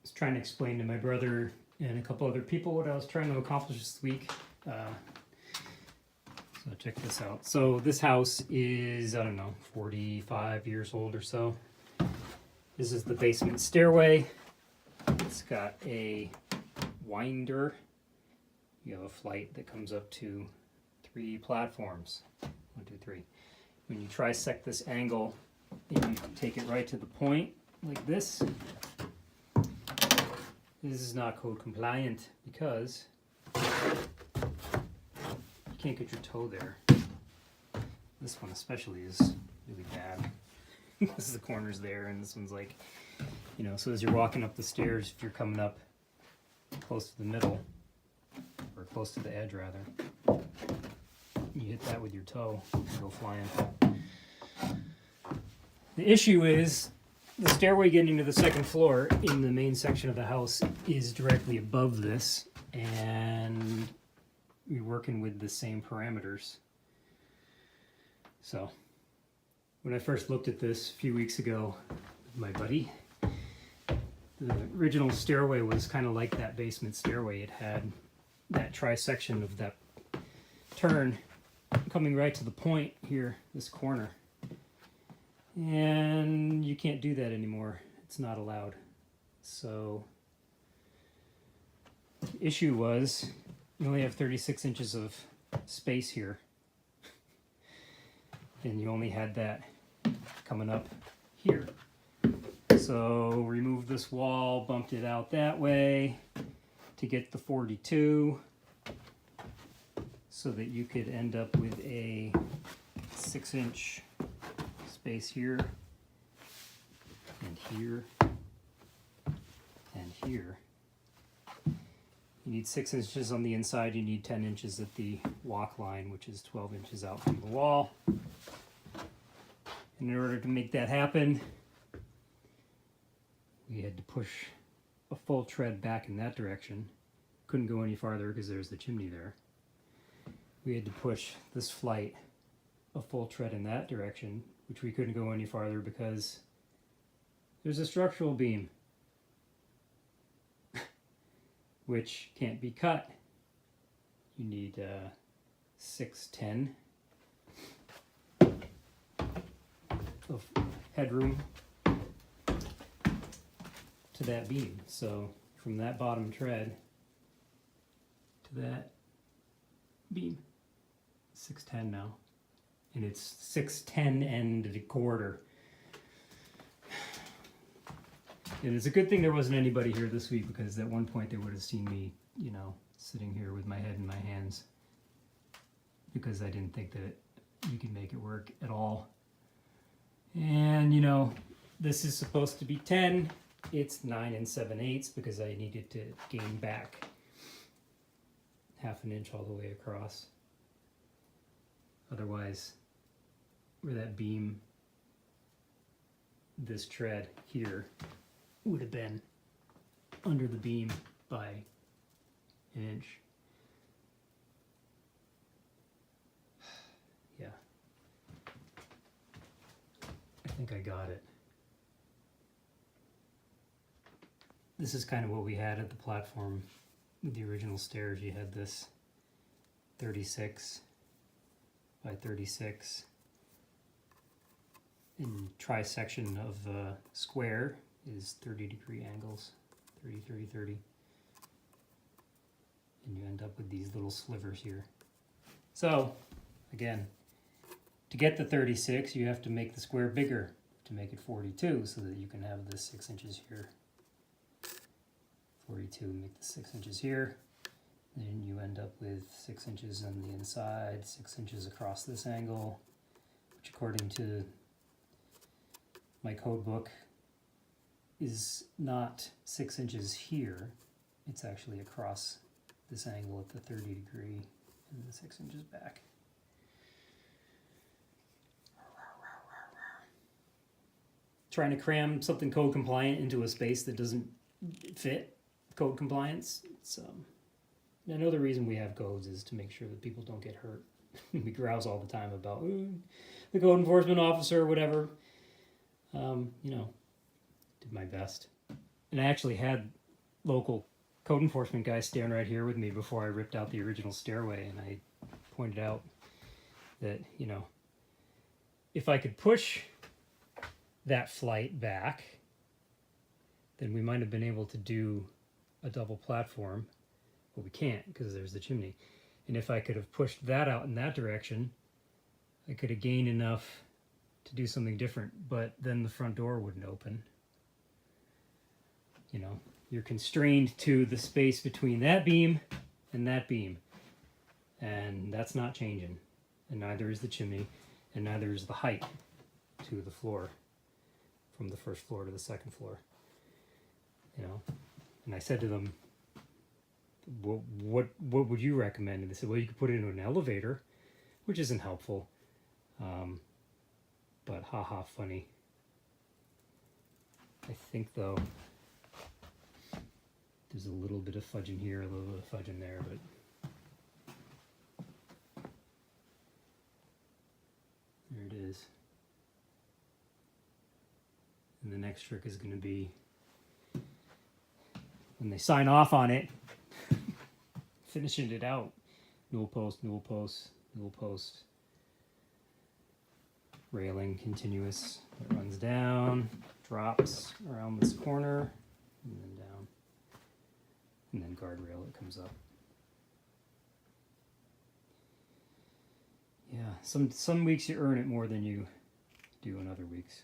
was trying to explain to my brother and a couple other people what I was trying to accomplish this week. So check this out. So this house is, I don't know, 45 years old or so. This is the basement stairway. It's got a winder. You have a flight that comes up to 3 platforms. 1, 2, 3. When you trisect this angle and you take it right to the point like this, this is not code compliant because you can't get your toe there. This one especially is really bad. This is the corner's there, and this one's like, you know, so as you're walking up the stairs, if you're coming up close to the middle, or close to the edge rather, you hit that with your toe and go flying. The issue is the stairway getting to the second floor in the main section of the house is directly above this, and you're working with the same parameters. So when I first looked at this a few weeks ago with my buddy, the original stairway was kind of like that basement stairway. It had that trisection of that turn coming right to the point here, this corner. And you can't do that anymore. It's not allowed. So the issue was you only have 36 inches of space here. And you only had that coming up here. So removed this wall, bumped it out that way to get the 42 so that you could end up with a 6-inch space here and here and here. You need 6 inches on the inside, you need 10 inches at the walk line, which is 12 inches out from the wall. And in order to make that happen, we had to push a full tread back in that direction. Couldn't go any farther because there's the chimney there. We had to push this flight a full tread in that direction, which we couldn't go any farther because there's a structural beam which can't be cut. You need 6'10" of headroom to that beam. So from that bottom tread to that beam, 6'10" now. And it's 6'10" and a quarter. And it's a good thing there wasn't anybody here this week, because at one point they would have seen me, you know, sitting here with my head in my hands, because I didn't think that you could make it work at all. And, you know, this is supposed to be 10. It's 9 7/8 because I needed to gain back ½ an inch all the way across. Otherwise, where that beam, this tread here, would have been under the beam by 1 inch. Yeah. I think I got it. This is kind of what we had at the platform with the original stairs. You had this 36 by 36 in trisection of the square is 30-degree angles, 30, 30, 30. And you end up with these little slivers here. So, again, to get the 36, you have to make the square bigger to make it 42 so that you can have this 6 inches here. 42, make the 6 inches here. Then you end up with 6 inches on the inside, 6 inches across this angle, which according to my code book is not 6 inches here. It's actually across this angle at the 30-degree and then 6 inches back. Trying to cram something code compliant into a space that doesn't fit code compliance. It's, I know the reason we have codes is to make sure that people don't get hurt. We grouse all the time about the code enforcement officer or whatever. You know, did my best. And I actually had local code enforcement guys stand right here with me before I ripped out the original stairway, and I pointed out that, you know, if I could push that flight back, then we might have been able to do a double platform, but we can't because there's the chimney. And if I could have pushed that out in that direction, I could have gained enough to do something different, but then the front door wouldn't open. You know, you're constrained to the space between that beam and that beam, and that's not changing, and neither is the chimney, and neither is the height to the floor, from the first floor to the second floor. You know, and I said to them, what would you recommend? And they said, well, you could put it into an elevator, which isn't helpful, but haha funny. I think though there's a little bit of fudge in here, a little bit of fudge in there, but there it is. And the next trick is going to be when they sign off on it, finishing it out. Newel post, newel post, newel post. Railing continuous. It runs down, drops around this corner, and then down. And then guardrail, it comes up. Yeah, some weeks you earn it more than you do in other weeks.